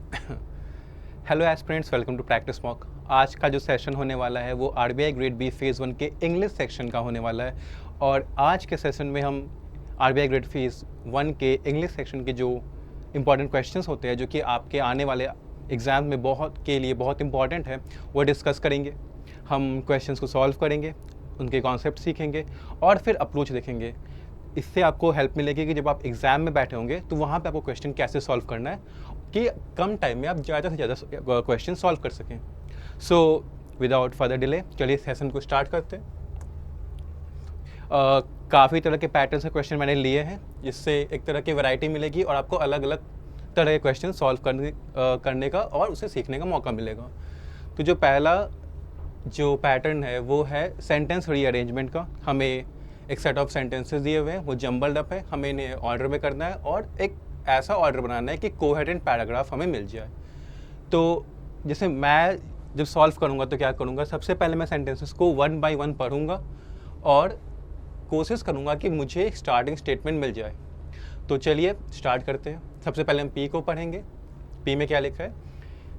Hello aspirants, welcome to practice mock. आज का जो सेशन होने वाला है वो आरबीआई ग्रेड बी फेज़ 1 के इंग्लिश सेक्शन का होने वाला है। और आज के सेशन में हम आरबीआई ग्रेड फेज़ 1 के इंग्लिश सेक्शन के जो इम्पॉर्टेंट क्वेश्चंस होते हैं, जो कि आपके आने वाले एग्ज़ाम में बहुत इंपॉर्टेंट है, वो डिस्कस करेंगे। हम क्वेश्चंस को सॉल्व करेंगे, उनके कॉन्सेप्ट सीखेंगे और फिर अप्रोच देखेंगे। इससे आपको हेल्प मिलेगी कि जब आप एग्ज़ाम में बैठे होंगे तो वहाँ पे आपको क्वेश्चन कैसे सॉल्व करना है कि कम टाइम में आप ज़्यादा से ज़्यादा क्वेश्चन सॉल्व कर सकें। सो विदाउट फर्दर डिले चलिए सेशन को स्टार्ट करते हैं। काफ़ी तरह के पैटर्न से क्वेश्चन मैंने लिए हैं, जिससे एक तरह की वैरायटी मिलेगी और आपको अलग अलग तरह के क्वेश्चन सॉल्व करने का और उसे सीखने का मौका मिलेगा। तो जो पहला जो पैटर्न है वो है सेंटेंस रीअरेंजमेंट का। हमें एक सेट ऑफ सेंटेंसेस दिए हुए हैं, वो जंबल्ड अप है, हमें इन्हें ऑर्डर में करना है और एक ऐसा ऑर्डर बनाना है कि कोहेरेंट पैराग्राफ हमें मिल जाए। तो जैसे मैं जब सॉल्व करूँगा तो क्या करूँगा, सबसे पहले मैं सेंटेंसेस को 1 बाय 1 पढ़ूँगा और कोशिश करूँगा कि मुझे एक स्टार्टिंग स्टेटमेंट मिल जाए। तो चलिए स्टार्ट करते हैं। सबसे पहले हम पी को पढ़ेंगे। पी में क्या लिखा है?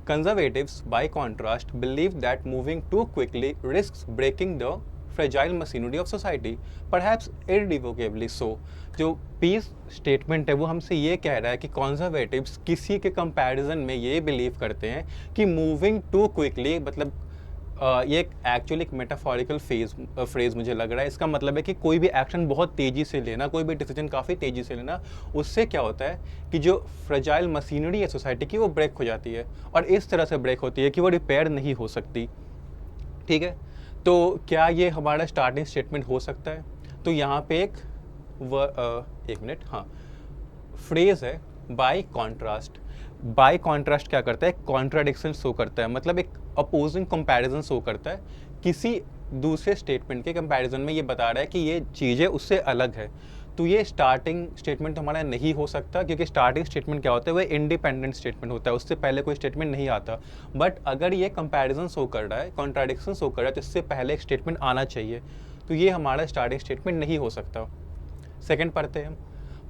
Conservatives by contrast believe that moving too quickly risks breaking the fragile machinery of society, perhaps irrevocably so. जो पीस स्टेटमेंट है वो हमसे ये कह रहा है कि कॉन्जर्वेटिव्स किसी के कंपैरिजन में ये बिलीव करते हैं कि मूविंग टू क्विकली, मतलब ये एक्चुअली एक मेटाफोरिकल फ्रेज मुझे लग रहा है। इसका मतलब है कि कोई भी एक्शन बहुत तेज़ी से लेना, कोई भी डिसीजन काफ़ी तेज़ी से लेना, उससे क्या होता है कि जो फ्रेजाइल मशीनरी है सोसाइटी की वो ब्रेक हो जाती है और इस तरह से ब्रेक होती है कि वो रिपेयर नहीं हो सकती। ठीक है, तो क्या ये हमारा स्टार्टिंग स्टेटमेंट हो सकता है? तो यहाँ पे एक मिनट, हाँ, फ्रेज है बाय कॉन्ट्रास्ट। बाय कॉन्ट्रास्ट क्या करता है? कॉन्ट्राडिक्शन शो करता है, मतलब एक अपोजिंग कंपैरिजन शो करता है। किसी दूसरे स्टेटमेंट के कंपैरिजन में ये बता रहा है कि ये चीज़ें उससे अलग है। तो ये स्टार्टिंग स्टेटमेंट तो हमारा नहीं हो सकता, क्योंकि स्टार्टिंग स्टेटमेंट क्या होता है, वो इंडिपेंडेंट स्टेटमेंट होता है, उससे पहले कोई स्टेटमेंट नहीं आता। बट अगर ये कंपैरिजन शो कर रहा है, कॉन्ट्राडिक्शन शो कर रहा है, तो इससे पहले एक स्टेटमेंट आना चाहिए। तो ये हमारा स्टार्टिंग स्टेटमेंट नहीं हो सकता। सेकेंड पढ़ते हैं हम।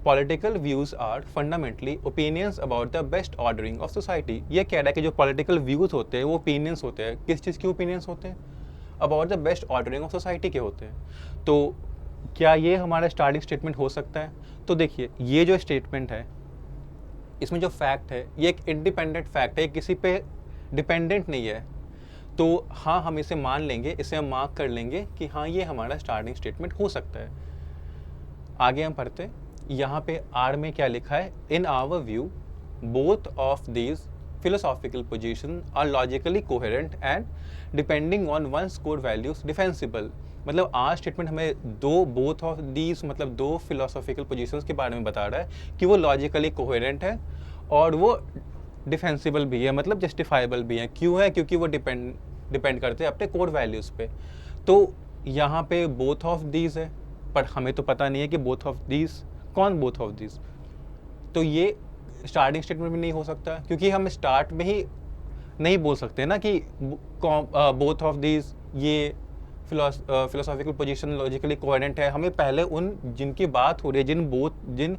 Political views are fundamentally opinions about the best ordering of society. ये कह रहा है कि जो पॉलिटिकल व्यूज़ होते हैं वो ओपिनियंस होते हैं। किस चीज़ के ओपिनियंस होते हैं? About the best ordering of society के होते हैं। तो क्या ये हमारा स्टार्टिंग स्टेटमेंट हो सकता है? तो देखिए, ये जो स्टेटमेंट है इसमें जो फैक्ट है ये एक इंडिपेंडेंट फैक्ट है, किसी पे डिपेंडेंट नहीं है। तो हाँ, हम इसे मान लेंगे, इसे हम मार्क कर लेंगे कि हाँ, ये हमारा स्टार्टिंग स्टेटमेंट हो सकता है। आगे हम पढ़ते हैं। यहाँ पे आर में क्या लिखा है? In our view both of these philosophical position are logically coherent and depending on one's core values defensible। मतलब आर स्टेटमेंट हमें दो बोथ ऑफ दीज, मतलब दो फिलोसॉफिकल पोजीशंस के बारे में बता रहा है कि वो लॉजिकली कोहेरेंट है और वो डिफेंसिबल भी है, मतलब जस्टिफाइबल भी है। क्यों है? क्योंकि वो डिपेंड करते हैं अपने कोर वैल्यूज़ पे। तो यहाँ पे बोथ ऑफ दीज है, पर हमें तो पता नहीं है कि बोथ ऑफ दीज कौन बोथ ऑफ दीज। तो ये स्टार्टिंग स्टेटमेंट में नहीं हो सकता, क्योंकि हम स्टार्ट में ही नहीं बोल सकते ना कि बोथ ऑफ दीज ये फिलोसॉफिकल पोजीशन लॉजिकली कोहेरेंट है। हमें पहले उन जिनकी बात हो रही है, जिन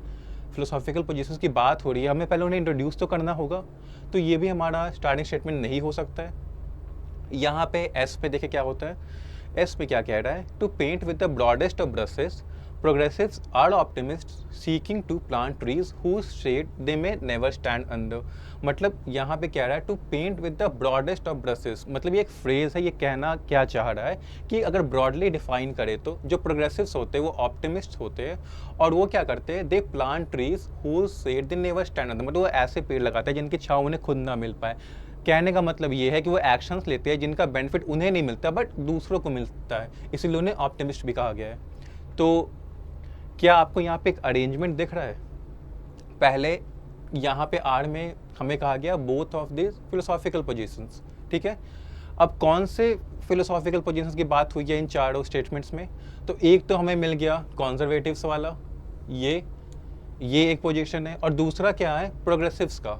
फिलोसॉफिकल पोजीशंस की बात हो रही है, हमें पहले उन्हें इंट्रोड्यूस तो करना होगा। तो ये भी हमारा स्टार्टिंग स्टेटमेंट नहीं हो सकता है। यहाँ पे एस पे देखे क्या होता है। एस पे क्या कह रहा है? To paint with the broadest of brushes progressives are optimists seeking to plant trees whose shade they may never stand under। मतलब यहाँ पे कह रहा है to paint with the broadest of brushes, मतलब ये एक फ्रेज है। ये कहना क्या चाह रहा है कि अगर ब्रॉडली डिफाइन करे तो जो प्रोग्रेसिव्स होते हैं वो ऑप्टिमिस्ट होते हैं और वो क्या करते हैं? They plant trees whose shade they never stand under, मतलब वो ऐसे पेड़ लगाते हैं जिनकी छाँव उन्हें खुद ना मिल पाए। कहने का मतलब ये है कि वो एक्शंस लेते हैं जिनका बेनिफिट उन्हें नहीं मिलता बट दूसरों को मिलता है, इसीलिए उन्हें ऑप्टिमिस्ट भी कहा गया है। तो क्या आपको यहाँ पे एक अरेंजमेंट दिख रहा है? पहले यहाँ पे आर में हमें कहा गया both of this philosophical positions, ठीक है। अब कौन से फिलोसॉफिकल पोजीशंस की बात हुई है इन चारों स्टेटमेंट्स में? तो एक तो हमें मिल गया कॉन्जर्वेटिव्स वाला, ये एक पोजीशन है, और दूसरा क्या है? प्रोग्रेसिव्स का,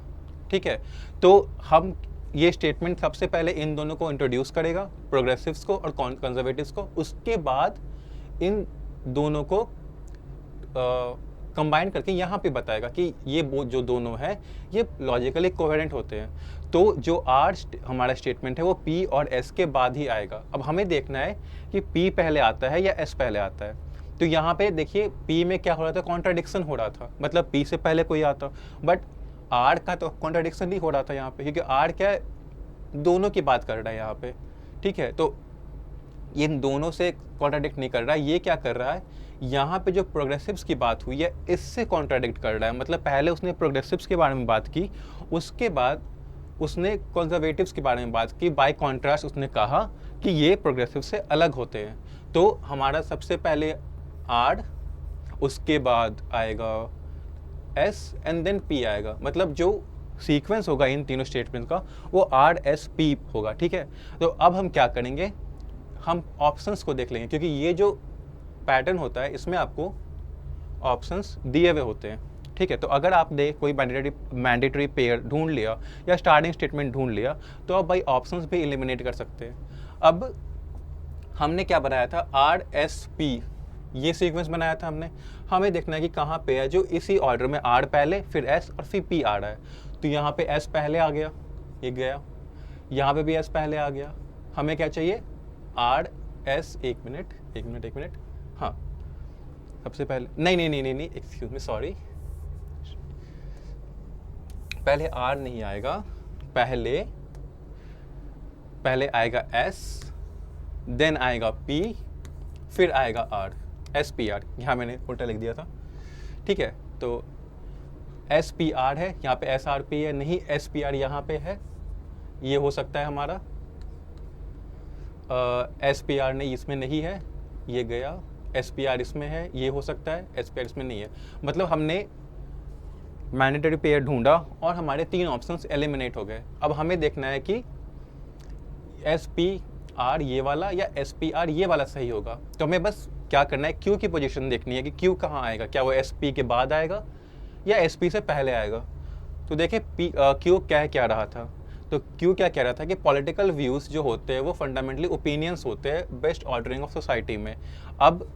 ठीक है। तो हम ये स्टेटमेंट सबसे पहले इन दोनों को इंट्रोड्यूस करेगा, प्रोग्रेसिव्स को और कंजर्वेटिव्स को। उसके बाद इन दोनों को कंबाइन करके यहाँ पे बताएगा कि ये वो जो दोनों है ये लॉजिकली कोहेरेंट होते हैं। तो जो आर हमारा स्टेटमेंट है वो पी और एस के बाद ही आएगा। अब हमें देखना है कि पी पहले आता है या एस पहले आता है। तो यहाँ पे देखिए पी में क्या हो रहा था, कॉन्ट्राडिक्शन हो रहा था, मतलब पी से पहले कोई आता, बट आर का तो कॉन्ट्राडिक्शन नहीं हो रहा था यहाँ पे, क्योंकि आर क्या है, दोनों की बात कर रहा है यहाँ पे, ठीक है। तो ये दोनों से कॉन्ट्राडिक्ट नहीं कर रहा है, ये क्या कर रहा है, यहाँ पे जो प्रोग्रेसिव्स की बात हुई है इससे कॉन्ट्राडिक्ट कर रहा है। मतलब पहले उसने प्रोग्रेसिव्स के बारे में बात की, उसके बाद उसने कंजर्वेटिव्स के बारे में बात की, बाय कॉन्ट्रास्ट उसने कहा कि ये प्रोग्रेसिव से अलग होते हैं। तो हमारा सबसे पहले आर, उसके बाद आएगा एस एंड देन पी आएगा। मतलब जो सीक्वेंस होगा इन तीनों स्टेटमेंट का वो आर एस पी होगा, ठीक है। तो अब हम क्या करेंगे, हम ऑप्शंस को देख लेंगे, क्योंकि ये जो पैटर्न होता है इसमें आपको ऑप्शंस दिए हुए होते हैं, ठीक है। तो अगर आपने कोई मैंडेटरी पेयर ढूंढ लिया या स्टार्टिंग स्टेटमेंट ढूंढ लिया तो आप भाई ऑप्शंस भी एलिमिनेट कर सकते हैं। अब हमने क्या बनाया था, आर एस पी, ये सीक्वेंस बनाया था हमने। हमें देखना है कि कहाँ पे है जो इसी ऑर्डर में आर पहले, फिर एस और फिर पी आ रहा है। तो यहाँ पे एस पहले आ गया, ये गया, यहाँ पे भी एस पहले आ गया। हमें क्या चाहिए, आर एस, एक मिनट, हाँ सबसे पहले नहीं, एक्सक्यूज मी, सॉरी, पहले आर नहीं आएगा, पहले आएगा एस, देन आएगा पी, फिर आएगा आर, एस पी आर, यहाँ मैंने उल्टा लिख दिया था, ठीक है। तो एस पी आर है, यहाँ पे एस आर पी है, नहीं एस पी आर यहाँ पे है, ये हो सकता है हमारा, एस पी आर नहीं इसमें नहीं है, ये गया, एस पी आर इसमें है, ये हो सकता है, एस पी आर इसमें नहीं है। मतलब हमने मैंडेटरी पेयर ढूंढा और हमारे 3 ऑप्शंस एलिमिनेट हो गए। अब हमें देखना है कि एस पी आर ये वाला या एस पी आर ये वाला सही होगा। तो हमें बस क्या करना है, क्यू की पोजीशन देखनी है कि क्यू कहाँ आएगा, क्या वो एस पी के बाद आएगा या एस पी से पहले आएगा। तो देखिए क्यू क्या रहा था, तो क्यू क्या कह रहा था कि पॉलिटिकल व्यूज़ जो होते हैं वो फंडामेंटली ओपिनियंस होते हैं बेस्ट ऑर्डरिंग ऑफ सोसाइटी में। अब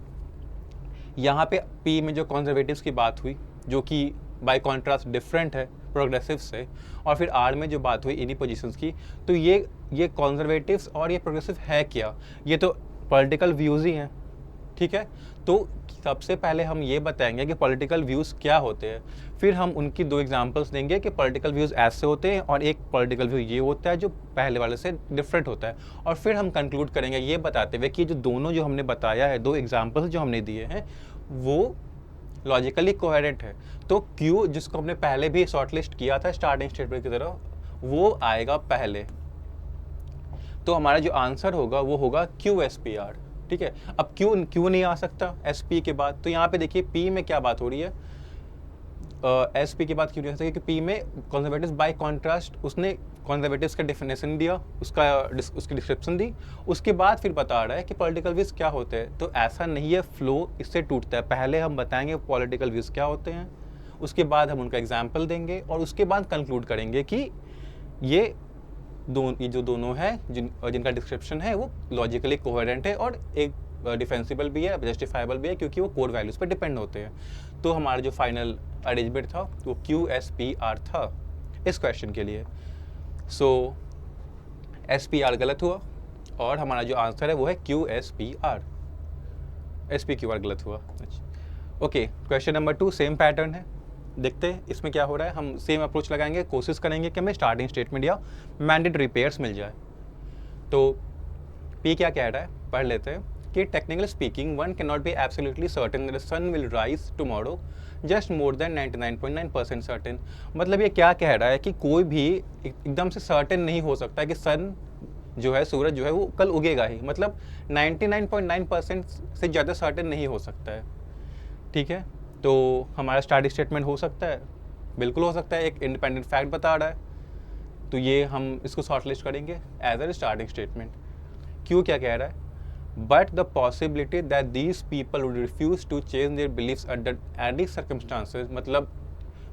यहाँ पे पी में जो कॉन्जर्वेटिव्स की बात हुई जो कि बाय कॉन्ट्रास्ट डिफरेंट है प्रोग्रेसिव से, और फिर आर में जो बात हुई इन्हीं पोजीशंस की, तो ये कॉन्जर्वेटिव्स और ये प्रोग्रेसिव है क्या, ये तो पॉलिटिकल व्यूज़ ही हैं, ठीक है। तो सबसे पहले हम ये बताएंगे कि पॉलिटिकल व्यूज़ क्या होते हैं, फिर हम उनकी 2 एग्जांपल्स देंगे कि पॉलिटिकल व्यूज़ ऐसे होते हैं और एक पॉलिटिकल व्यू ये होता है जो पहले वाले से डिफरेंट होता है, और फिर हम कंक्लूड करेंगे ये बताते हुए कि जो दोनों जो हमने बताया है, 2 एग्जांपल्स जो हमने दिए हैं वो लॉजिकली कोहेरेंट है। तो क्यू जिसको हमने पहले भी शॉर्टलिस्ट किया था स्टार्टिंग स्टेटमेंट की तरह, वो आएगा पहले। तो हमारा जो आंसर होगा वो होगा क्यू एस पी आर, ठीक है। अब क्यू नहीं आ सकता एस पी के बाद, तो यहाँ पे देखिए पी में क्या बात हो रही है, एस पी के बाद क्यों नहीं आ सकता, क्योंकि पी में कंजर्वेटिव्स बाय कॉन्ट्रास्ट, उसने कंजर्वेटिव्स का डेफिनेशन दिया, उसकी डिस्क्रिप्शन दी, उसके बाद फिर बता रहा है कि पॉलिटिकल व्यूज़ क्या होते हैं। तो ऐसा नहीं है, फ्लो इससे टूटता है। पहले हम बताएंगे पॉलिटिकल व्यूज़ क्या होते हैं, उसके बाद हम उनका एग्जाम्पल देंगे और उसके बाद कंक्लूड करेंगे कि ये जो दोनों हैं जिनका डिस्क्रिप्शन है वो लॉजिकली कोहेरेंट है और एक डिफेंसिबल भी है, जस्टिफाइबल भी है, क्योंकि वो कोर वैल्यूज़ पर डिपेंड होते हैं। तो हमारा जो फाइनल अरेंजमेंट था वो क्यू एस पी आर था इस क्वेश्चन के लिए। सो एस पी आर गलत हुआ और हमारा जो आंसर है वो है Q S P R, S P Q R गलत हुआ। अच्छा okay, question number 2 same pattern है, देखते हैं इसमें क्या हो रहा है। हम सेम अप्रोच लगाएंगे, कोशिश करेंगे कि हमें स्टार्टिंग स्टेटमेंट या मैंडेटरी पेयर्स मिल जाए। तो पी क्या कह रहा है, पढ़ लेते हैं कि technically speaking one cannot be absolutely certain that the sun will rise tomorrow just more than 99.9% certain. मतलब ये क्या कह रहा है कि कोई भी एकदम से सर्टेन नहीं हो सकता है कि सन जो है, सूरज जो है वो कल उगेगा ही, मतलब 99.9% से ज़्यादा सर्टेन नहीं हो सकता है, ठीक है। तो हमारा स्टार्टिंग स्टेटमेंट हो सकता है, बिल्कुल हो सकता है, एक इंडिपेंडेंट फैक्ट बता रहा है, तो ये हम इसको शॉर्टलिस्ट करेंगे एज अ स्टार्टिंग स्टेटमेंट। क्यों क्या कह रहा है, but the possibility that these people would refuse to change their beliefs under any circumstances, मतलब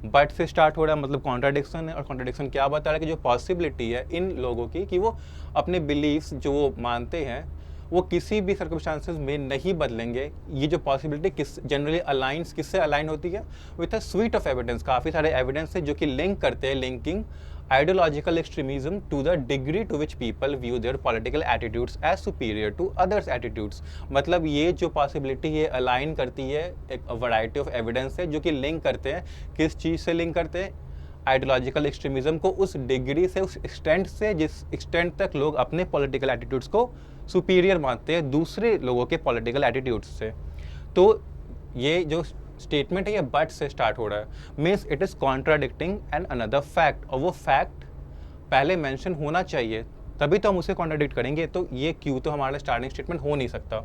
बट से स्टार्ट हो रहा है, मतलब कॉन्ट्राडिक्शन है, और कॉन्ट्राडिक्शन क्या बता रहा है कि जो पॉसिबिलिटी है इन लोगों की कि वो अपने बिलीव्स जो वो मानते हैं वो किसी भी सर्कमस्टांसेस में नहीं बदलेंगे। ये जो पॉसिबिलिटी किस जनरली अलाइंस किससे अलाइन होती है, with a sweet of evidence, काफ़ी सारे एविडेंस है जो कि लिंक करते हैं, linking ideological extremism to the degree to which people view their political attitudes as superior to others attitudes। मतलब ये जो पॉसिबिलिटी है अलाइन करती है, एक वैरायटी ऑफ एविडेंस है जो कि लिंक करते हैं, किस चीज़ से लिंक करते हैं, आइडियोलॉजिकल एक्सट्रीमिज्म को उस डिग्री से, उस एक्सटेंट से जिस एक्सटेंट तक लोग अपने पॉलिटिकल एटीट्यूड्स को सुपीरियर मानते हैं दूसरे लोगों के पॉलिटिकल एटीट्यूड्स से। तो ये जो स्टेटमेंट है ये बट से स्टार्ट हो रहा है, means it is contradicting an another fact, और वो फैक्ट पहले मेंशन होना चाहिए तभी तो हम उसे कॉन्ट्राडिक्ट करेंगे। तो ये क्यों तो हमारा स्टार्टिंग स्टेटमेंट हो नहीं सकता।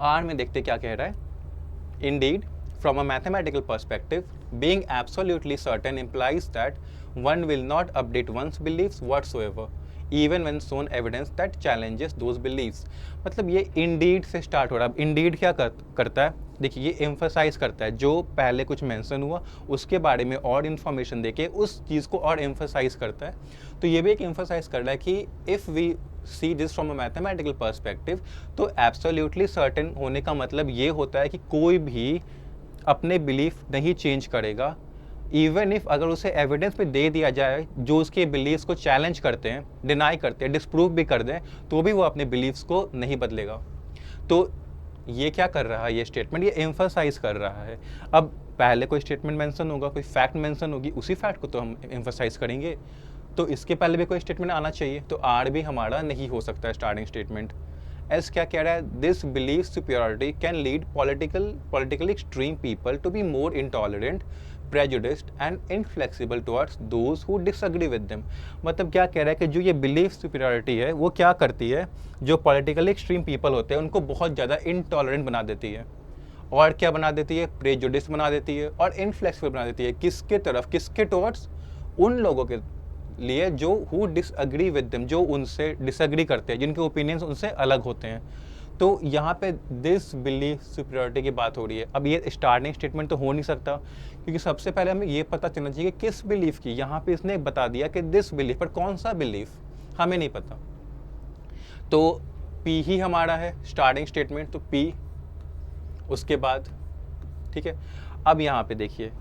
आर में देखते क्या कह रहा है। Indeed from a mathematical perspective being absolutely certain implies that one will not update one's beliefs whatsoever even when shown evidence that challenges those beliefs। मतलब ये इंडीड से स्टार्ट हो रहा है। अब इंडीड क्या करता है, देखिए ये एम्फसाइज करता है जो पहले कुछ मेंशन हुआ उसके बारे में और इन्फॉर्मेशन देके उस चीज़ को और एम्फसाइज करता है। तो ये भी एक एम्फसाइज कर रहा है कि if we see this from a mathematical perspective, तो एब्सोल्युटली सर्टेन होने का मतलब ये होता है कि कोई भी अपने बिलीफ नहीं चेंज करेगा, इवन इफ अगर उसे एविडेंस पे दे दिया जाए जो उसके बिलीव्स को चैलेंज करते हैं, डिनाई करते हैं, डिस्प्रूव भी कर दें, तो भी वो अपने बिलीव्स को नहीं बदलेगा। तो ये क्या कर रहा है, ये स्टेटमेंट ये एम्फसाइज कर रहा है। अब पहले कोई स्टेटमेंट मेंशन होगा, कोई फैक्ट मेंशन होगी, उसी फैक्ट को तो हम एम्फसाइज करेंगे। तो इसके पहले भी कोई स्टेटमेंट आना चाहिए, तो आर भी हमारा नहीं हो सकता है स्टार्टिंग स्टेटमेंट। एस क्या कह रहा है, this believe superiority can lead politically extreme people to be more intolerant, prejudiced and inflexible towards those who disagree with them। मतलब क्या कह रहा है कि जो ये बिलीफ सुपीरियरिटी है वो क्या करती है, जो पॉलिटिकली एक्सट्रीम पीपल होते हैं उनको बहुत ज़्यादा इनटॉलरेंट बना देती है, और क्या बना देती है, प्रेजुडिस बना देती है और इनफ्लेक्सिबल बना देती है। किसके तरफ, किसके टुवर्ड्स, उन लोगों के लिए जो हु डिसअग्री विद देम, जो उनसे डिसअग्री करते हैं, जिनके ओपिनियंस उनसे अलग होते हैं। तो यहाँ पे दिस बिलीफ सुपीरियरिटी की बात हो रही है। अब ये स्टार्टिंग स्टेटमेंट तो हो नहीं सकता, क्योंकि सबसे पहले हमें ये पता चलना चाहिए कि किस बिलीफ की। यहाँ पे इसने बता दिया कि दिस बिलीफ, पर कौन सा बिलीफ हमें नहीं पता। तो पी ही हमारा है स्टार्टिंग स्टेटमेंट, तो पी उसके बाद, ठीक है। अब यहाँ पे देखिए,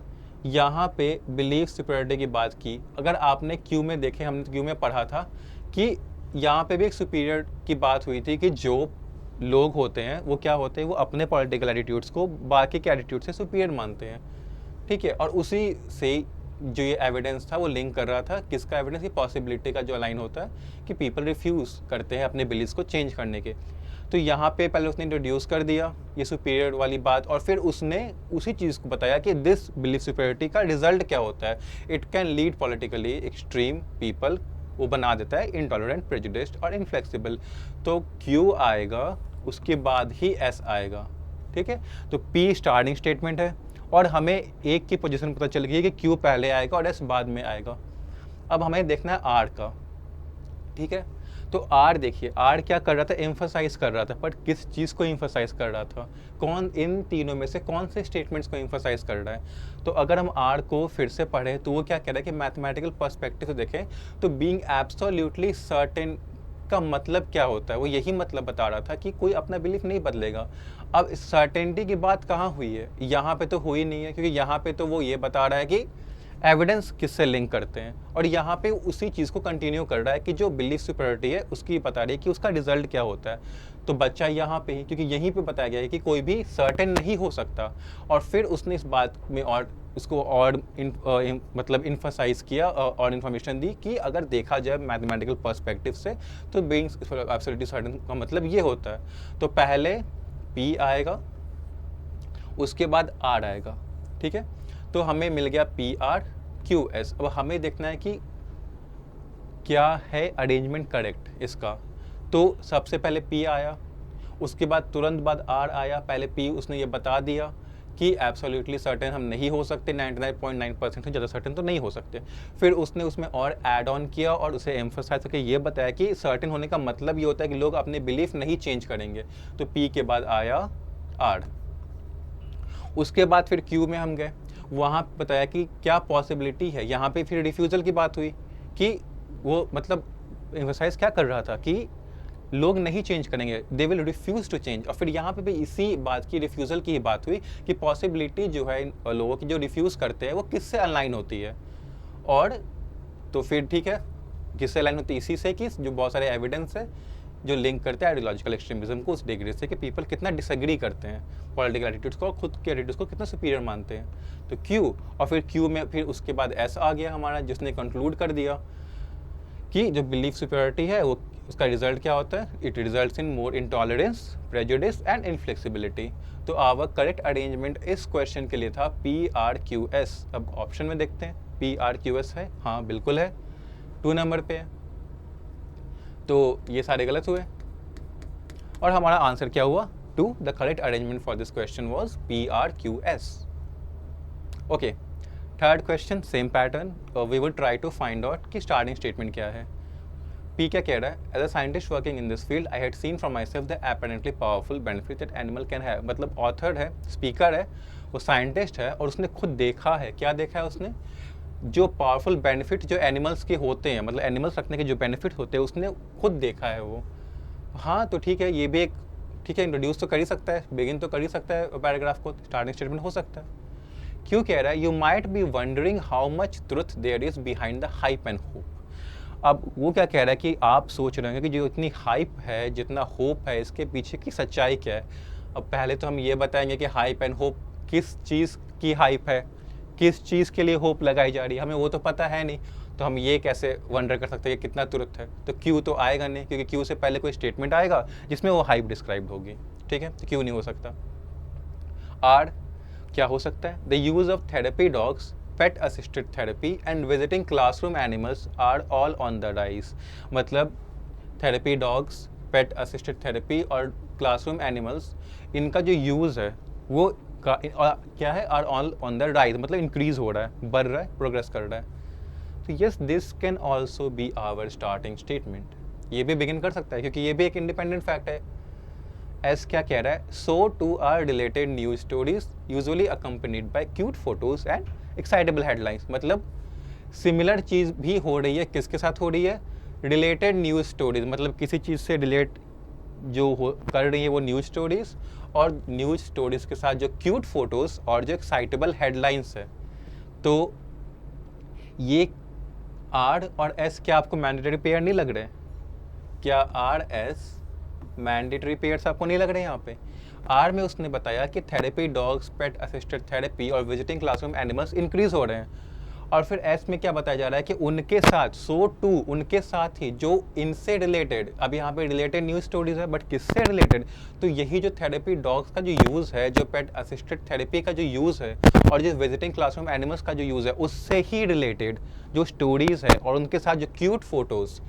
यहाँ पे बिलीफ सुपीरियरिटी की बात की। अगर आपने क्यू में देखे, हमने क्यू में पढ़ा था कि यहाँ पे भी एक सुपीरियर की बात हुई थी कि जो लोग होते हैं वो क्या होते हैं, वो अपने पॉलिटिकल एटीट्यूड्स को बाकी के एटीट्यूड से सुपीरियर मानते हैं, ठीक है। और उसी से जो ये एविडेंस था वो लिंक कर रहा था, किसका एविडेंस, की पॉसिबिलिटी का जो अलाइन होता है कि पीपल रिफ्यूज़ करते हैं अपने बिलीव्स को चेंज करने के। तो यहाँ पे पहले उसने इंट्रोड्यूस कर दिया ये सुपीरियर वाली बात, और फिर उसने उसी चीज़ को बताया कि दिस बिलीफ सुपीरियरिटी का रिजल्ट क्या होता है, it can lead politically extreme people, वो बना देता है इंटॉलरेंट, प्रेजुडिस्ड और इनफ्लेक्सिबल। तो क्यू आएगा, उसके बाद ही एस आएगा, ठीक है। तो पी स्टार्टिंग स्टेटमेंट है और हमें एक की पोजीशन पता चल गई कि क्यू पहले आएगा और एस बाद में आएगा। अब हमें देखना है आर का, ठीक है। तो आर देखिए, आर क्या कर रहा था, एम्फसाइज कर रहा था, पर किस चीज़ को एम्फसाइज कर रहा था, कौन इन तीनों में से कौन से स्टेटमेंट्स को एम्फसाइज कर रहा है। तो अगर हम आर को फिर से पढ़ें तो वो क्या कह रहा है कि मैथमेटिकल पर्सपेक्टिव से देखें तो बीइंग एब्सोल्युटली सर्टेन का मतलब क्या होता है, वो यही मतलब बता रहा था कि कोई अपना बिलीफ नहीं बदलेगा। अब सर्टेनिटी की बात कहाँ हुई है, यहाँ पे तो हुई नहीं है, क्योंकि यहाँ पे तो वो ये बता रहा है कि एविडेंस किससे लिंक करते हैं, और यहाँ पे उसी चीज़ को कंटिन्यू कर रहा है कि जो बिलीफ सुपीरियरिटी है उसकी बता रही है कि उसका रिजल्ट क्या होता है। तो बच्चा यहाँ पे ही, क्योंकि यहीं पे बताया गया है कि कोई भी सर्टेन नहीं हो सकता, और फिर उसने इस बात में और इसको और मतलब इन्फसाइज किया और इन्फॉर्मेशन दी कि अगर देखा जाए मैथमेटिकल पर्सपेक्टिव से तो बीइंग एब्सोल्युटली सर्टेन का मतलब ये होता है। तो पहले पी आएगा, उसके बाद आर आएगा, ठीक है। तो हमें मिल गया पी आर क्यू एस। अब हमें देखना है कि क्या है अरेंजमेंट करेक्ट इसका। तो सबसे पहले पी आया, उसके बाद तुरंत बाद आर आया। पहले पी उसने ये बता दिया कि एब्सोल्युटली सर्टेन हम नहीं हो सकते, 99.9% से ज़्यादा सर्टेन तो नहीं हो सकते। फिर उसने उसमें और ऐड ऑन किया और उसे एम्फसाइज करके ये बताया कि सर्टेन होने का मतलब ये होता है कि लोग अपने बिलीफ नहीं चेंज करेंगे। तो पी के बाद आया आर। उसके बाद फिर क्यू में हम गए, वहाँ बताया कि क्या पॉसिबिलिटी है। यहाँ पे फिर रिफ्यूज़ल की बात हुई कि वो मतलब एम्फसाइज क्या कर रहा था कि लोग नहीं चेंज करेंगे, they will refuse to change. और फिर यहाँ पे भी इसी बात की, रिफ्यूज़ल की ही बात हुई कि पॉसिबिलिटी जो है लोगों की जो रिफ्यूज़ करते हैं वो किससे अलाइन होती है। और तो फिर ठीक है, किससे अलाइन होती है? इसी से कि जो बहुत सारे एविडेंस है जो लिंक करते हैं आइडियोलॉजिकल एक्सट्रीमिज्म को उस डिग्री से कि पीपल कितना डिसएग्री करते हैं पॉलिटिकल एटीट्यूड्स को और खुद के एटीट्यूड्स को कितना सुपीरियर मानते हैं। तो क्यू, और फिर क्यू में फिर उसके बाद एस आ गया हमारा, जिसने कंक्लूड कर दिया कि जो बिलीफ सुपीरियरिटी है वो उसका रिजल्ट क्या होता है? It results in more intolerance, prejudice and inflexibility. तो आवर करेक्ट अरेंजमेंट इस क्वेश्चन के लिए था PRQS। अब ऑप्शन में देखते हैं, PRQS है, हाँ बिल्कुल है, 2 नंबर पे है। तो ये सारे गलत हुए और हमारा आंसर क्या हुआ? 2। The correct arrangement for this question was PRQS। Okay, third question same pattern, we will try to find out कि स्टार्टिंग स्टेटमेंट क्या है। पी क्या कह रहा है? As a scientist working in this field I had seen from myself the apparently powerful benefit that animal can have. मतलब author है, speaker है, वो साइंटिस्ट है और उसने खुद देखा है। क्या देखा है उसने? जो पावरफुल बेनिफिट जो एनिमल्स के होते हैं, मतलब एनिमल्स रखने के जो बेनिफिट होते हैं उसने खुद देखा है वो। हाँ तो ठीक है, ये भी एक ठीक है, इंट्रोड्यूस तो कर ही सकता है, बिगिन तो कर ही सकता है पैराग्राफ को, स्टार्टिंग स्टेटमेंट हो सकता है। क्यों कह रहा है? You might be wondering how much truth there is behind the hype and hope. अब वो क्या कह रहा है कि आप सोच रहे हैं कि जो इतनी हाइप है, जितना होप है, इसके पीछे की सच्चाई क्या है। अब पहले तो हम ये बताएंगे कि हाइप एंड होप किस चीज़ की हाइप है, किस चीज़ के लिए होप लगाई जा रही है, हमें वो तो पता है नहीं। तो हम ये कैसे वंडर कर सकते हैं कि कितना तुरंत है? तो क्यू तो आएगा नहीं, क्योंकि क्यू से पहले कोई स्टेटमेंट आएगा जिसमें वो हाइप डिस्क्राइब होगी। ठीक है, तो क्यू नहीं हो सकता। आर क्या हो सकता है? The use of therapy dogs, pet assisted therapy and visiting classroom animals are all on the rise. मतलब therapy dogs, pet assisted therapy और क्लासरूम एनिमल्स, इनका जो यूज़ है वो क्या है? Are all on the rise, मतलब इंक्रीज हो रहा है, बढ़ रहा है, प्रोग्रेस कर रहा है। तो yes, this can also be our starting statement. ये भी बिगिन कर सकता है क्योंकि ये भी एक इंडिपेंडेंट फैक्ट है। एस क्या कह रहा है? So too are related news stories usually accompanied by cute photos and excitable headlines. मतलब सिमिलर चीज़ भी हो रही है, किसके साथ हो रही है? रिलेटेड न्यूज स्टोरीज, मतलब किसी चीज़ से रिलेट जो हो कर रही है वो न्यूज स्टोरीज, और न्यूज स्टोरीज के साथ जो क्यूट फोटोज और जो एक्साइटेबल हेडलाइंस है। तो ये आर और एस क्या आपको मैंडेटरी पेयर नहीं लग रहे? क्या आर एस मैंडेटरी पेयर्स आपको नहीं लग रहे? यहाँ पे आर में उसने बताया कि therapy dogs, pet assisted therapy और विजिटिंग क्लासरूम एनिमल्स इंक्रीज हो रहे हैं। और फिर एस में क्या बताया जा रहा है कि उनके साथ, सो टू, उनके साथ ही जो इनसे रिलेटेड, अब यहाँ पे रिलेटेड न्यूज स्टोरीज है, बट किससे रिलेटेड? तो यही जो थेरेपी डॉग्स का जो यूज़ है, जो पेट असिस्टेड थेरेपी का जो यूज़ है और जो विजिटिंग क्लासरूम एनिमल्स का जो यूज़ है, उससे ही रिलेटेड जो स्टोरीज है और उनके साथ जो क्यूट फोटोज़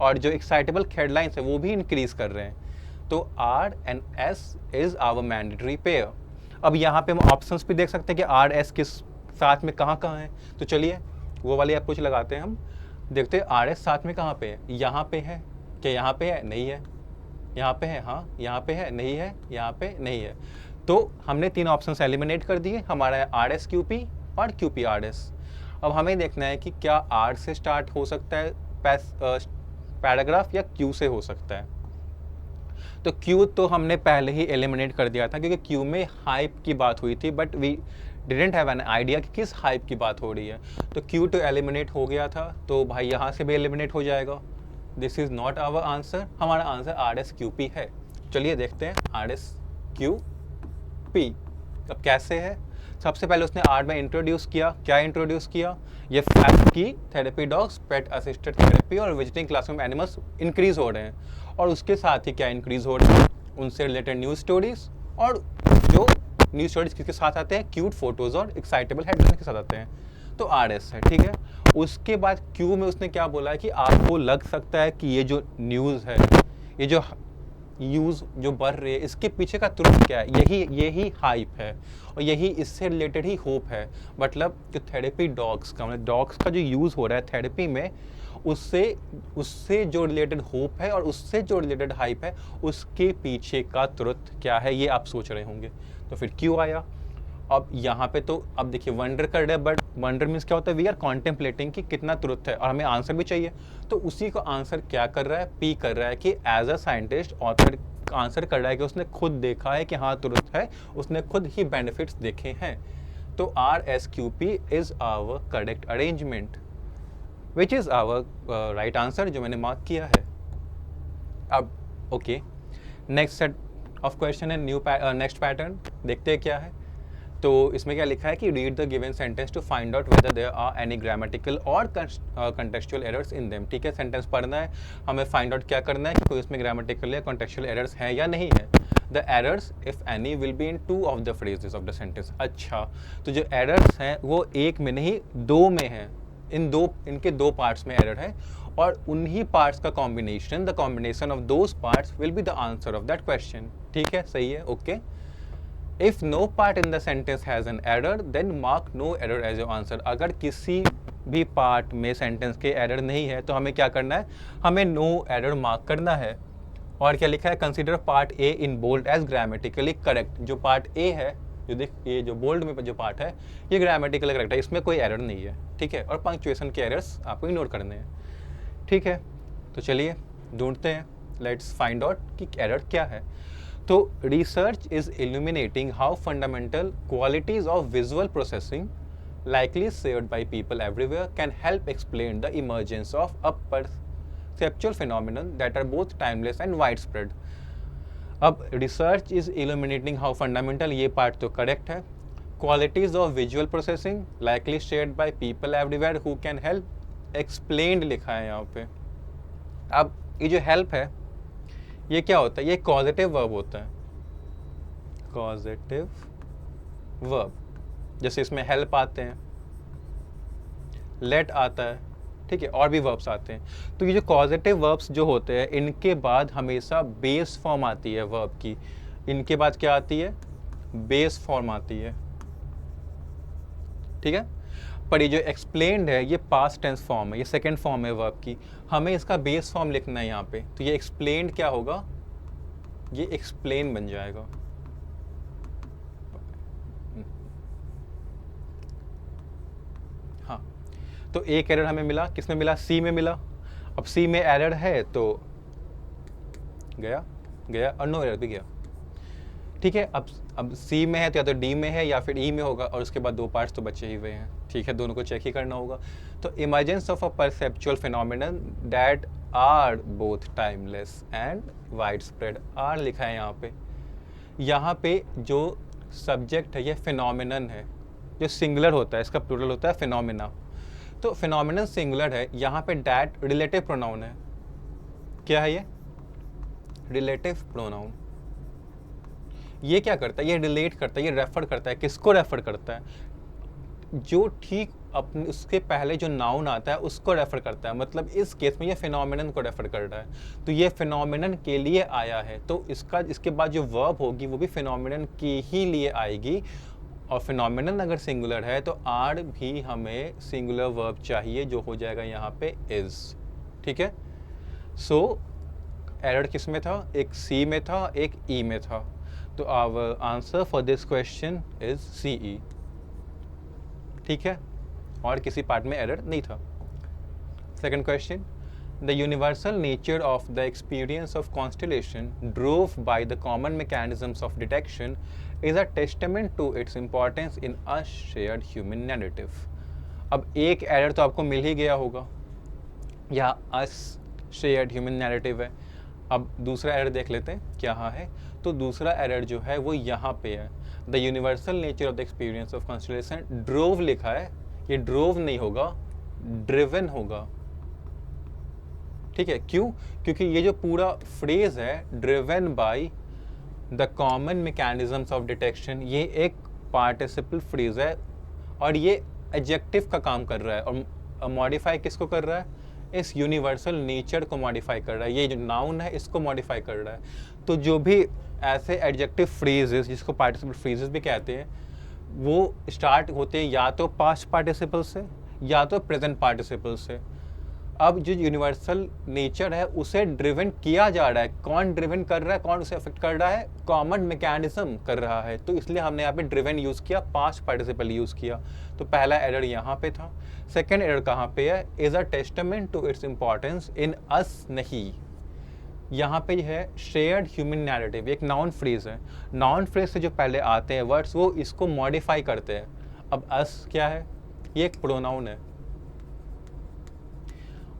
और जो एक्साइटेबल हेडलाइंस है वो भी इंक्रीज कर रहे हैं। तो R and S is our mandatory pair. अब यहाँ पे हम ऑप्शंस भी देख सकते हैं कि आर एस किस साथ में कहाँ कहाँ है। तो चलिए वो वाली अप्रोच लगाते हैं, हम देखते हैं आर एस साथ में कहाँ पे है। यहाँ पे है क्या? यहाँ पे है? नहीं है। यहाँ पे है? हाँ। यहाँ पे है? नहीं है। यहाँ पे नहीं है। तो हमने 3 ऑप्शंस एलिमिनेट कर दिए। हमारा है आर एस क्यू पी और क्यू पी आर एस। अब हमें देखना है कि क्या आर से स्टार्ट हो सकता है पैराग्राफ या क्यू से हो सकता है। तो क्यू तो हमने पहले ही एलिमिनेट कर दिया था क्योंकि क्यू में हाइप की बात हुई थी, but we didn't have an idea कि किस हाइप की बात हो रही है। तो क्यू तो एलिमिनेट हो गया था, तो भाई यहाँ से भी एलिमिनेट हो जाएगा। This is not our answer. हमारा answer R S Q P है। चलिए देखते हैं आर एस क्यू पी। अब कैसे है? सबसे पहले उसने आर में इंट्रोड्यूस किया। क्या इंट्रोड्यूस किया? ये फैक्ट की therapy dogs, pet assisted therapy और विजिटिंग क्लासरूम एनिमल्स इंक्रीज हो रहे हैं। और उसके साथ ही क्या इंक्रीज हो रहे हैं? उनसे रिलेटेड न्यूज़ स्टोरीज, और जो न्यूज़ स्टोरीज किसके साथ आते हैं? क्यूट फोटोज़ और एक्साइटेबल हेडलाइन के साथ आते हैं। तो आर एस है, ठीक है। उसके बाद क्यू में उसने क्या बोला है कि आपको लग सकता है कि ये जो न्यूज़ है, ये जो यूज़ जो बढ़ रही है, इसके पीछे का तुरंत क्या है? यही हाइप है और यही इससे रिलेटेड ही होप है। मतलब जो थेरेपी डॉग्स का, मतलब डॉग्स का जो यूज़ हो रहा है थेरेपी में, उससे जो रिलेटेड होप है और उससे जो रिलेटेड हाइप है, उसके पीछे का तुरंत क्या है, ये आप सोच रहे होंगे। तो फिर क्यू आया। अब यहाँ पे तो अब देखिए वंडर कर रहे हैं, बट वंडर मीन्स क्या होता है, वी आर कॉन्टेम्पलेटिंग कि कितना ट्रुथ है और हमें आंसर भी चाहिए। तो उसी को आंसर क्या कर रहा है, पी कर रहा है कि as a scientist author answer कर रहा है कि उसने खुद देखा है कि हाँ ट्रुथ है, उसने खुद ही बेनिफिट्स देखे हैं। तो RSQP is our correct arrangement which is our right answer, जो मैंने मार्क किया है। अब okay, next set of question है न्यू नेक्स्ट पैटर्न, देखते हैं क्या है। तो इसमें क्या लिखा है कि read the given sentence to find out whether there are any grammatical or contextual errors in them. ठीक है, सेंटेंस पढ़ना है, हमें फाइंड आउट क्या करना है कि कोई इसमें ग्रामेटिकल या कंटेक्चुअल एरर्स हैं या नहीं है। The errors if any will be in 2 of the phrases of the sentence. अच्छा, तो जो एरर्स हैं वो एक में नहीं 2 में हैं, इनके 2 पार्ट्स में एरर है और उन्हीं पार्ट्स का combination, the combination of those parts will be the answer of that question. ठीक है, सही है, okay. If no part in the sentence has an error, then mark no error as your answer. अगर किसी भी part में sentence के error नहीं है तो हमें क्या करना है, हमें नो एरर मार्क करना है। और क्या लिखा है, consider part A in bold as grammatically correct. जो पार्ट ए है, जो देख ये जो बोल्ड में जो पार्ट है ये ग्रामेटिकली करेक्ट है, इसमें कोई एरर नहीं है। ठीक है, और पंक्चुएशन के एरर्स आपको इग्नोर करने हैं। ठीक है, तो चलिए ढूंढते हैं, लेट्स फाइंड आउट कि एरर क्या है। तो research is illuminating how fundamental qualities of visual processing, likely shared by people everywhere, can help explain the emergence of a perceptual phenomenon that are both timeless and widespread. अब research is illuminating how fundamental, ये part तो correct है। Qualities of visual processing, likely shared by people everywhere, who can help explained लिखा है यहाँ पे। अब ये जो help है ये क्या होता है, ये कॉजेटिव वर्ब होता है, कॉजेटिव वर्ब। जैसे इसमें हेल्प आते हैं, लेट आता है, ठीक है, और भी वर्ब्स आते हैं। तो ये जो कॉजेटिव वर्ब्स जो होते हैं इनके बाद हमेशा बेस फॉर्म आती है वर्ब की। इनके बाद क्या आती है, बेस फॉर्म आती है। ठीक है, पर ये जो एक्सप्लेन्ड है ये पास्ट टेंस फॉर्म है, ये सेकंड फॉर्म है वर्ब की, हमें इसका बेस फॉर्म लिखना है यहाँ पे। तो ये एक्सप्लेन्ड क्या होगा, ये एक्सप्लेन बन जाएगा। हाँ, तो एक एरर हमें मिला, किसमें मिला, सी में मिला। अब सी में एरर है तो गया और नो एरर भी गया। ठीक है, अब सी में है तो या तो डी में है या फिर ई में होगा, और उसके बाद 2 पार्ट्स तो बचे ही हुए हैं। ठीक है, दोनों को चेक ही करना होगा। तो emergence of a perceptual phenomenon that are both timeless and wide spread, are लिखा है यहाँ पे। यहाँ पे जो सब्जेक्ट है ये फिनोमिनन है, जो सिंगुलर होता है, इसका प्लूरल होता है फिनोमिना। तो फिनोमिनन सिंगुलर है, यहाँ पे डैट रिलेटिव प्रोनाउन है। क्या है ये, रिलेटिव प्रोनाउन। ये क्या करता है, ये रिलेट करता है, ये रेफर करता है, किसको रेफर करता है, जो ठीक अपने उसके पहले जो नाउन आता है उसको रेफर करता है। मतलब इस केस में ये फिनोमिनन को रेफर कर रहा है, तो ये फिनोमिनन के लिए आया है, तो इसके बाद जो वर्ब होगी वो भी फिनोमिनन के ही लिए आएगी। और फिनोमिनन अगर सिंगुलर है तो आर भी हमें सिंगुलर वर्ब चाहिए, जो हो जाएगा यहाँ पे इज। ठीक है, सो एरर किस में था, एक सी में था, एक ई में था। तो our answer for this question is CE। ठीक है, और किसी पार्ट में एरर नहीं था। Second question, the universal nature of the experience of constellation drove by the common mechanisms of detection is a testament to its importance in a shared human narrative. अब एक error तो आपको मिल ही गया होगा, या अस शेयर्ड ह्यूमन नैरेटिव है। अब दूसरा एरर देख लेते हैं क्या है। तो दूसरा एरर जो है वो यहाँ पे है, the universal nature of the experience of constellation drove लिखा है, ये ड्रोव नहीं होगा, ड्रिवन होगा। ठीक है, क्यों, क्योंकि ये जो पूरा फ्रेज है driven by the common mechanisms of detection, ये एक पार्टिसिपल फ्रेज है और ये एडजेक्टिव का काम कर रहा है। और मॉडिफाई किसको कर रहा है, इस यूनिवर्सल नेचर को मॉडिफाई कर रहा है, ये जो नाउन है इसको मॉडिफाई कर रहा है। तो जो भी ऐसे एडजेक्टिव फ्रेजेस, जिसको पार्टिसिपल फ्रेजेस भी कहते हैं, वो स्टार्ट होते हैं या तो पास्ट पार्टिसिपल से या तो प्रेजेंट पार्टिसिपल से। अब जो यूनिवर्सल नेचर है उसे ड्रिवन किया जा रहा है, कौन ड्रिवन कर रहा है, कौन उसे अफेक्ट कर रहा है, कॉमन मैकेनिज्म कर रहा है, तो इसलिए हमने यहाँ पे ड्रिवन यूज़ किया, पास्ट पार्टिसिपल यूज़ किया। तो पहला एरर यहाँ पे था। सेकेंड एरर कहाँ पे है, is a testament to its importance in us नहीं, यहाँ पे है शेयर्ड ह्यूमन नैरेटिव, एक नाउन फ्रेज है, नाउन फ्रेज से जो पहले आते हैं वर्ड्स वो इसको मॉडिफाई करते हैं। अब अस क्या है, ये एक प्रोनाउन है,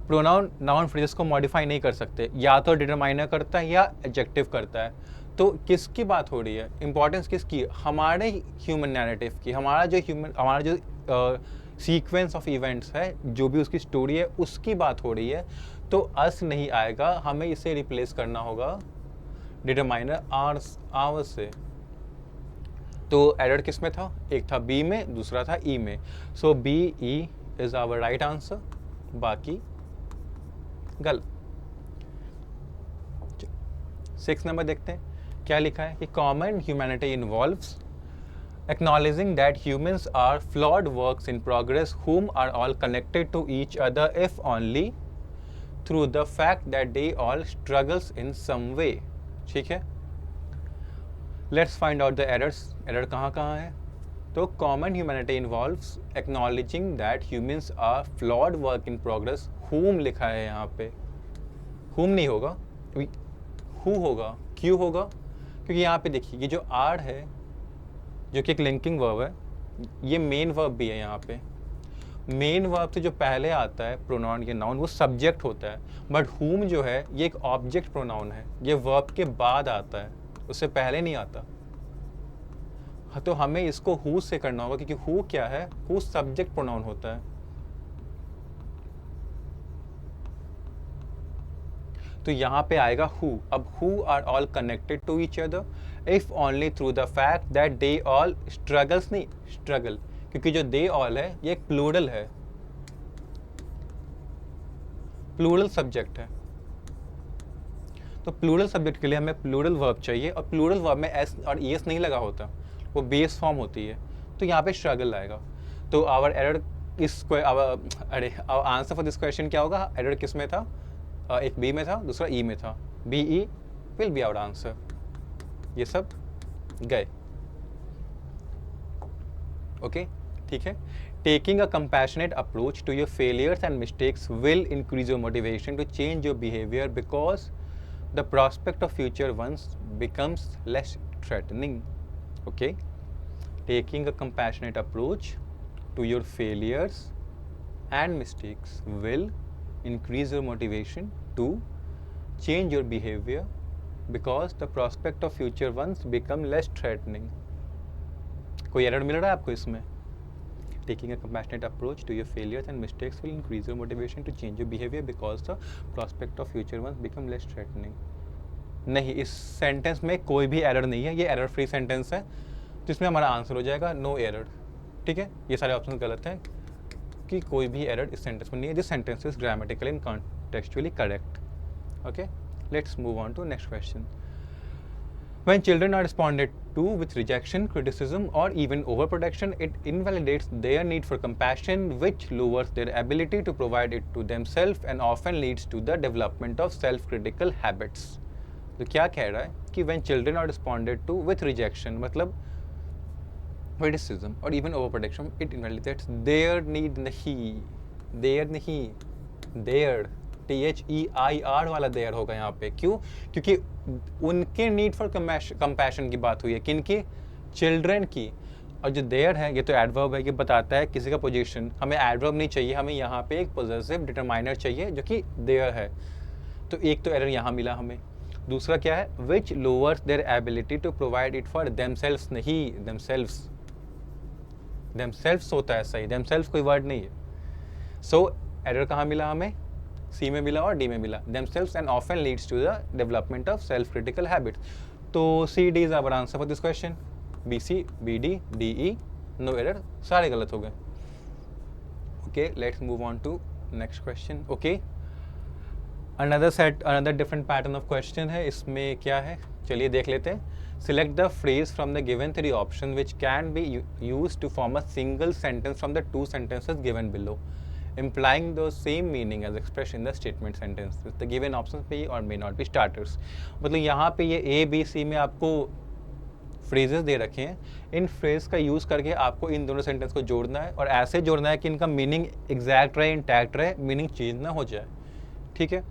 प्रोनाउन नाउन फ्रेजेस को मॉडिफाई नहीं कर सकते, या तो डिटरमाइनर करता है या एडजेक्टिव करता है। तो किसकी बात हो रही है, इंपॉर्टेंस किसकी, हमारे ह्यूमन नैरेटिव की, हमारा जो सीक्वेंस ऑफ इवेंट्स है, जो भी उसकी स्टोरी है उसकी बात हो रही है। तो अस नहीं आएगा, हमें इसे रिप्लेस करना होगा डिटरमाइनर आवर से। तो एरर किस में था, एक था बी में, दूसरा था ई में। So B E is our right answer, बाकी गलत। 6 नंबर देखते हैं क्या लिखा है कि common humanity involves acknowledging that humans are flawed works in progress whom are all connected to each other if only through the fact that they all struggles in some way। ठीक है, let's find out the errors। error कहाँ है, तो common humanity involves acknowledging that humans are flawed work in progress whom लिखा है यहाँ पे, whom नहीं होगा, who होगा, क्यों होगा, क्योंकि यहाँ पे देखिए ये जो आर है जो कि एक लिंकिंग वर्ब है, ये मेन वर्ब भी है। यहाँ पे मेन वर्ब से जो पहले आता है प्रोनाउन या नाउन वो सब्जेक्ट होता है, बट हुम जो है ये एक ऑब्जेक्ट प्रोनाउन है, ये वर्ब के बाद आता है, उससे पहले नहीं आता। हाँ, तो हमें इसको हु से करना होगा, क्योंकि हु क्या है, हु सब्जेक्ट प्रोनाउन होता है। तो यहाँ पे आएगा हु। अब who are all connected to each other if only through the fact that they all struggles, नहीं स्ट्रगल, क्योंकि जो दे ऑल है ये एक प्लूरल है, प्लूरल सब्जेक्ट है। तो प्लूरल सब्जेक्ट के लिए हमें प्लूरल वर्ब चाहिए, और प्लूरल वर्ब में एस और ईएस नहीं लगा होता, वो बेस फॉर्म होती है, तो यहाँ पे स्ट्रगल आएगा। तो our error answer for this question क्या होगा, एरर किस में था, एक बी में था, दूसरा ई में था, B E will be our answer. ये सब गए, ओके ठीक है। Taking a compassionate approach to your failures and mistakes will increase your motivation to change your behaviour because the prospect of future once becomes less threatening. Okay, taking a compassionate approach to your failures and mistakes will increase your motivation to change your behavior because the prospect of future ones become less threatening। कोई error मिल रहा है आपको इसमें, taking a compassionate approach to your failures and mistakes will increase your motivation to change your behavior because the prospect of future ones become less threatening। नहीं, इस sentence में कोई भी एरर नहीं है, ये एरर फ्री सेंटेंस है, तो इसमें हमारा आंसर हो जाएगा नो एरर। ठीक है, ये सारे ऑप्शन गलत हैं कि कोई भी एरर इस सेंटेंस में नहीं है। This sentence is grammatically and contextually correct. Okay, let's move on to next question. When children are responded to with rejection, criticism, or even overprotection, it invalidates their need for compassion, which lowers their ability to provide it to themselves and often leads to the development of self-critical habits। तो क्या कह रहा है कि when children are responded to with rejection, मतलब criticism or even overprotection, it invalidates their need, नहीं their THEIR वाला there होगा यहाँ पे। क्यों? क्योंकि उनके नीड फॉर कंपैशन की बात हुई है, किनकी, चिल्ड्रन की। और जो देयर है ये तो एडवर्ब है, ये बताता है किसी का पोजीशन। हमें एडवर्ब नहीं चाहिए, हमें यहाँ पे एक पोजेसिव डिटरमाइनर चाहिए जो कि देयर है। तो एक तो एरर यहाँ मिला हमें। दूसरा क्या है, which lowers their ability to provide it for themselves, नहीं देमसेल्व्स होता है सही, देमसेल्व्स कोई वर्ड नहीं है। सो एरर कहाँ मिला हमें, सी में मिला और डी में मिला, themselves and often leads to the development of self-critical habits। तो C D is our answer for this question, B C B D D E, no error, सारे गलत हो गए। Okay, let's move on to next question. Okay, another different pattern of question है। इसमें क्या है, चलिए देख लेते हैं। Select the phrase from the given 3 option which can be use to form a single sentence from the 2 sentences given below. implying the same meaning as expressed in the statement sentences. The given options may or may not be starters. मतलब यहाँ पे ये A, B, C में आपको phrases दे रखे हैं, इन phrase का use करके आपको इन दोनों सेंटेंस को जोड़ना है और ऐसे जोड़ना है कि इनका मीनिंग एग्जैक्ट रहे, इंटैक्ट रहे, मीनिंग चेंज ना हो जाए, ठीक है।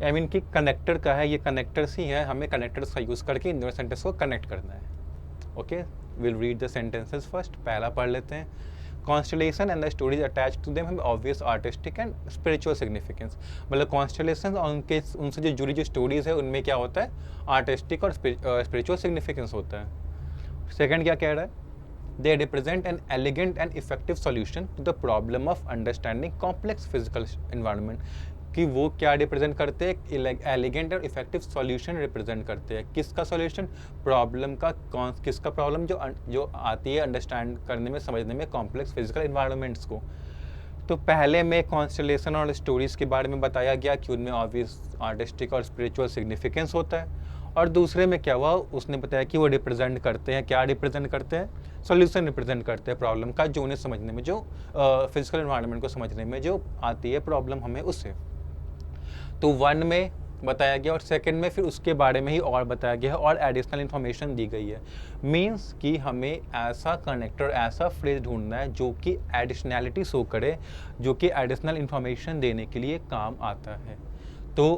आई मीन कि कनेक्टर का है, ये कनेक्टर्स ही है, हमें कनेक्टर्स का यूज़ करके इन दोनों सेंटेंस को कनेक्ट करना है। Okay, will read the sentences first, पहला पढ़ लेते हैं। Constellation and the stories attach to them have obvious artistic and spiritual significance. मतलब कॉन्स्टलेशन और उनसे जो जुड़ी जो स्टोरीज है उनमें क्या होता है, आर्टिस्टिक और स्पिरिचुअल सिग्निफिकेंस होता है। सेकंड क्या कह रहा है, they represent an elegant and effective solution to the problem of understanding complex physical environment. कि वो क्या रिप्रेजेंट करते हैं, एलिगेंट और इफेक्टिव सॉल्यूशन रिप्रेजेंट करते हैं। किसका सॉल्यूशन, प्रॉब्लम का, किसका प्रॉब्लम, जो आती है अंडरस्टैंड करने में, समझने में कॉम्प्लेक्स फिजिकल इन्वायरमेंट्स को। तो पहले में कॉन्स्टलेशन और स्टोरीज के बारे में बताया गया कि उनमें ऑब्वियस आर्टिस्टिक और स्पिरिचुअल सिग्निफिकेंस होता है, और दूसरे में क्या हुआ, उसने बताया कि वो रिप्रेजेंट करते हैं, क्या रिप्रेजेंट करते हैं, सॉल्यूशन रिप्रेजेंट करते हैं प्रॉब्लम का, जो उन्हें समझने में, जो फिजिकल इन्वायरमेंट को समझने में जो आती है प्रॉब्लम हमें, उससे। तो 1 में बताया गया और सेकंड में फिर उसके बारे में ही और बताया गया है और एडिशनल इन्फॉर्मेशन दी गई है। मींस कि हमें ऐसा कनेक्टर, ऐसा फ्रेज ढूंढना है जो कि एडिशनैलिटी शो करे, जो कि एडिशनल इन्फॉर्मेशन देने के लिए काम आता है। तो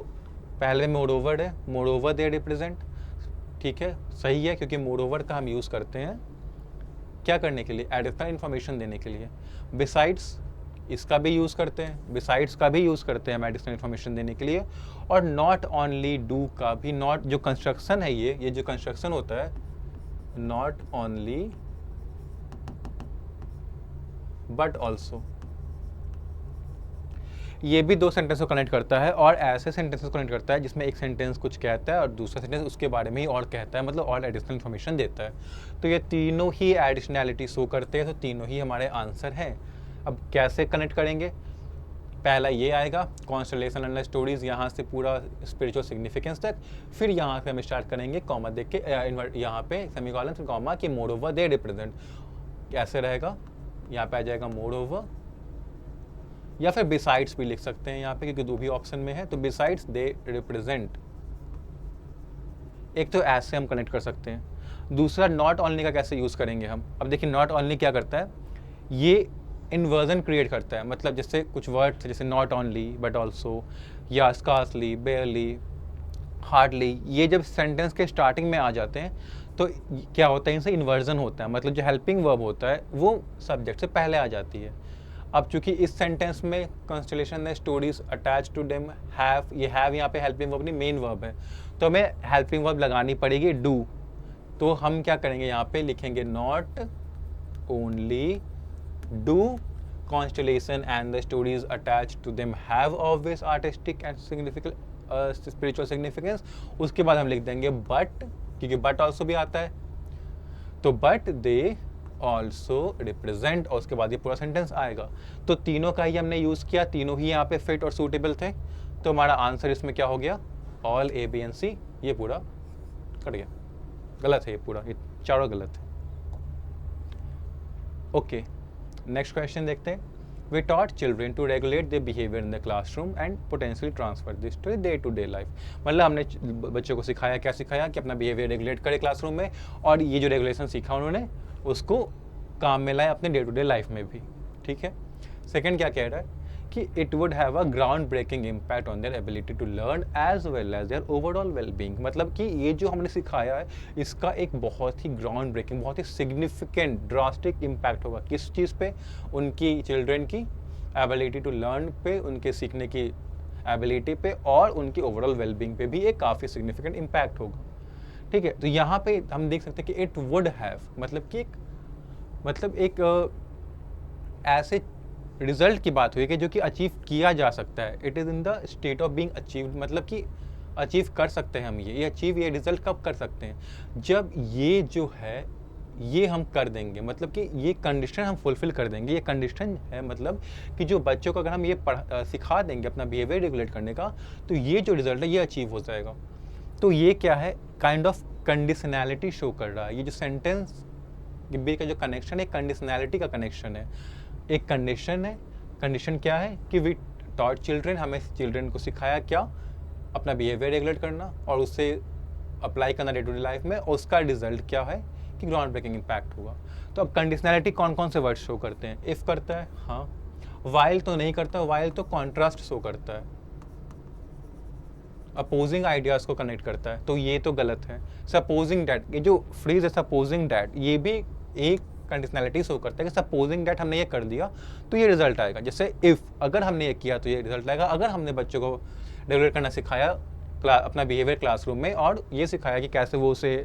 पहले मोर ओवर है, मोर ओवर दे रिप्रेजेंट, ठीक है, सही है, क्योंकि मोर ओवर का हम यूज़ करते हैं क्या करने के लिए, एडिशनल इन्फॉर्मेशन देने के लिए। बिसाइड्स, इसका भी यूज़ करते हैं, बिसाइड्स का भी यूज़ करते हैं हम एडिशनल इन्फॉर्मेशन देने के लिए। और नॉट ओनली डू का भी, नॉट जो कंस्ट्रक्शन है, ये जो कंस्ट्रक्शन होता है, नॉट ओनली बट ऑल्सो, ये भी 2 सेंटेंस को कनेक्ट करता है और ऐसे सेंटेंसेस को कनेक्ट करता है जिसमें एक सेंटेंस कुछ कहता है और दूसरा सेंटेंस उसके बारे में ही और कहता है, मतलब और एडिशनल इन्फॉर्मेशन देता है। तो ये तीनों ही एडिशनैलिटी शो करते हैं, तो तीनों ही हमारे आंसर हैं। अब कैसे कनेक्ट करेंगे, पहला ये आएगा कॉन्स्टलेशन एंड स्टोरीज, यहाँ से पूरा स्पिरिचुअल सिग्निफिकेंस तक, फिर यहाँ पे हम स्टार्ट करेंगे कॉमा देख के, यहाँ पे सेमीकोलन फिर कॉमा कि मोर ओवर दे रिप्रेजेंट, कैसे रहेगा, यहाँ पे आ जाएगा मोर ओवर, या फिर बिसाइड्स भी लिख सकते हैं यहाँ पे, क्योंकि 2 भी ऑप्शन में है। तो बिसाइड्स दे रिप्रेजेंट, एक तो ऐसे हम कनेक्ट कर सकते हैं। दूसरा नॉट ओनली का कैसे यूज़ करेंगे हम, अब देखिए नॉट ओनली क्या करता है, ये इन्वर्जन क्रिएट करता है। मतलब जैसे कुछ वर्ड्स जैसे नॉट ओनली बट ऑल्सो, या स्कार्सली, बेयरली, हार्डली, ये जब सेंटेंस के स्टार्टिंग में आ जाते हैं तो क्या होता है, इनसे इन्वर्जन होता है, मतलब जो हेल्पिंग वर्ब होता है वो सब्जेक्ट से पहले आ जाती है। अब चूंकि इस सेंटेंस में कंस्टलेशन है, stories attach to them have, ये हैव यहाँ पे हेल्पिंग वर्ब नहीं मेन वर्ब है, तो हमें हेल्पिंग वर्ब लगानी पड़ेगी डू। तो हम क्या करेंगे, यहाँ पे लिखेंगे not only do constellation and the stories attached to them have obvious artistic and significant spiritual significance। उसके बाद हम लिख देंगे but, क्योंकि but also भी आता है, तो but they also represent, और उसके बाद ये पूरा सेंटेंस आएगा। तो तीनों का ही हमने यूज़ किया, तीनों ही यहाँ पे फिट और सूटेबल थे, तो हमारा आंसर इसमें क्या हो गया, all A, B and C, ये पूरा कट गया, गलत है ये पूरा, ये चारों गलत है। ओके, नेक्स्ट क्वेश्चन देखते हैं। We taught children to regulate their behavior in the classroom and potentially transfer this to day to day life। मतलब हमने बच्चों को सिखाया, क्या सिखाया कि अपना बिहेवियर रेगुलेट करे क्लासरूम में, और ये जो रेगुलेशन सीखा उन्होंने उसको काम में लाए अपने डे टू डे लाइफ में भी, ठीक है। सेकंड क्या कह रहा है कि it would have a ground breaking impact on their ability to learn as well as their overall well being. मतलब कि ये जो हमने सिखाया है इसका एक बहुत ही ग्राउंड ब्रेकिंग, बहुत ही सिग्निफिकेंट, ड्रास्टिक इम्पैक्ट होगा किस चीज़ पे, उनकी चिल्ड्रन की एबिलिटी टू लर्न पे, उनके सीखने की एबिलिटी पे, और उनकी ओवरऑल वेल बीइंग पे भी एक काफ़ी सिग्निफिकेंट इम्पैक्ट होगा, ठीक है। तो यहाँ पे हम देख सकते हैं कि इट वुड हैव, मतलब कि एक ऐसे रिजल्ट की बात हुई कि जो कि अचीव किया जा सकता है, it is in the state of being achieved, मतलब कि अचीव कर सकते हैं हम ये रिजल्ट कब कर सकते हैं, जब ये जो है ये हम कर देंगे, मतलब कि ये कंडीशन हम फुलफिल कर देंगे। ये कंडीशन है मतलब कि जो बच्चों को अगर हम ये सिखा देंगे अपना बिहेवियर रेगुलेट करने का, तो ये जो रिजल्ट है ये अचीव हो जाएगा। तो ये क्या है, काइंड ऑफ कंडीशनैलिटी शो कर रहा है। ये जो सेंटेंस के बीच का जो कनेक्शन है, कंडीशनैलिटी का कनेक्शन है। एक कंडीशन है, कंडीशन क्या है कि वी टॉट चिल्ड्रेन, हमें चिल्ड्रेन को सिखाया क्या, अपना बिहेवियर रेगुलेट करना और उससे अप्लाई करना डे टू डे लाइफ में, और उसका रिजल्ट क्या है कि ग्राउंड ब्रेकिंग इम्पैक्ट होगा। तो अब कंडीशनैलिटी कौन कौन से वर्ड शो करते हैं? इफ़ करता है, हाँ। वाइल तो नहीं करता, वाइल तो कॉन्ट्रास्ट शो करता है, अपोजिंग आइडियाज़ को कनेक्ट करता है, तो ये तो गलत है। सपोजिंग डैट, ये जो फ्रेज है सपोजिंग डैट, ये भी एक कंडीशनैलिटी शो करता है कि सपोजिंग डैट हमने ये कर दिया तो ये रिजल्ट आएगा। जैसे इफ़, अगर हमने ये किया तो ये रिजल्ट आएगा। अगर हमने बच्चों को रेगुलेट करना सिखाया अपना बिहेवियर क्लासरूम में और ये सिखाया कि कैसे वो उसे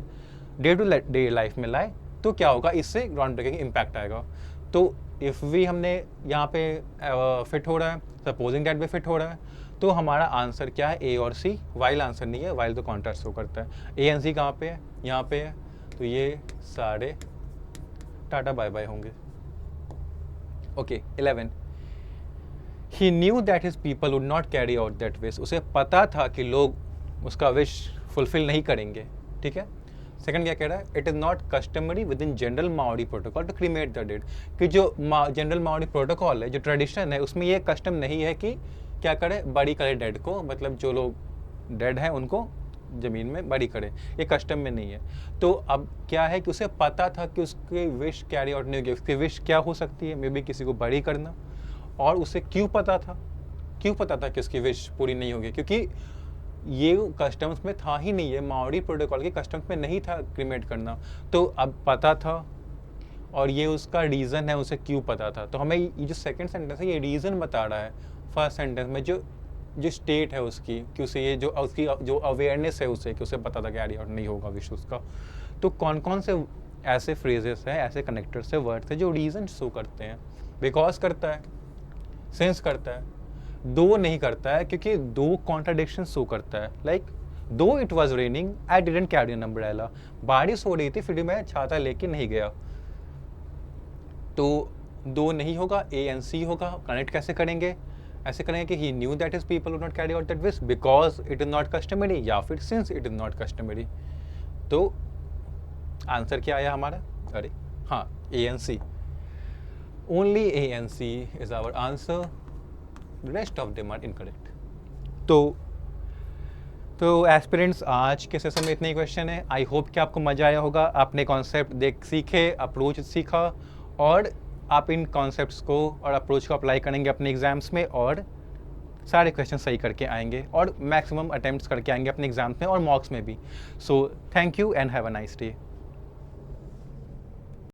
डे टू डे लाइफ में लाए, तो क्या होगा, इससे ग्राउंड ब्रेकिंग इम्पैक्ट आएगा। तो इफ़ भी हमने यहाँ पे फिट हो रहा है, सपोजिंग डैट भी फिट हो रहा है, तो हमारा आंसर क्या है, ए और सी। वाइल आंसर नहीं है, वाइल तो कॉन्ट्रास्ट शो करता है। ए एंड सी कहाँ पे है, यहाँ पे है, तो ये सारे टाटा बाय बाय होंगे। Okay 11, he knew that his people would not carry out that wish, उसे पता था कि लोग उसका विश फुलफिल नहीं करेंगे। ठीक है। सेकंड क्या कह रहा है, it is not customary within general Maori protocol to cremate the dead, कि जो जनरल माओरी प्रोटोकॉल है, जो ट्रेडिशन है, उसमें ये कस्टम नहीं है कि क्या करे, बड़ी करे डेड को, मतलब जो लोग डेड हैं उनको ज़मीन में बड़ी करे, ये कस्टम में नहीं है। तो अब क्या है कि उसे पता था कि उसकी विश कैरी आउट नहीं होगी, उसकी विश क्या हो सकती है, मे बी किसी को बड़ी करना। और उसे क्यों पता था, क्यों पता था कि उसकी विश पूरी नहीं होगी, क्योंकि ये कस्टम्स में था ही नहीं है, माओरी प्रोटोकॉल के कस्टम्स में नहीं था क्रीमेट करना। तो अब पता था और ये उसका रीज़न है, उसे क्यों पता था। तो हमें ये जो सेकंड सेंटेंस है ये रीज़न बता रहा है फर्स्ट सेंटेंस में, जो स्टेट है उसकी, कि उसे ये जो उसकी जो अवेयरनेस है उसे, कि उसे पता था कैरी आउट नहीं होगा विश उसका। तो कौन कौन से ऐसे फ्रेजेस हैं, ऐसे कनेक्टर्स है, वर्ड्स है जो रीज़न शो करते हैं? बिकॉज करता है, सेंस करता है, दो नहीं करता है क्योंकि दो कॉन्ट्राडिक्शन शो करता है। लाइक दो it was raining I didn't carry an umbrella, बारिश हो रही थी फिर भी मैं छाता लेके नहीं गया। तो दो नहीं होगा, ए एंड सी होगा। कनेक्ट कैसे करेंगे? ऐसे करेंगे कि he knew that his people would not carry out that wish because it is not customary, या फिर since it is not customary. तो आंसर क्या आया हमारा? अरे हाँ, A and C, only A and C is our answer, rest of them are incorrect. तो aspirants, आज के सेशन में इतने ही क्वेश्चन है। आई होप कि आपको मज़ा आया होगा, आपने कॉन्सेप्ट सीखे, अप्रोच सीखा, और आप इन कॉन्सेप्ट्स को और अप्रोच को अप्लाई करेंगे अपने एग्जाम्स में और सारे क्वेश्चन सही करके आएंगे और मैक्सिमम अटेम्प्ट्स करके आएंगे अपने एग्जाम्स में और मॉक्स में भी। So thank you and have a nice day.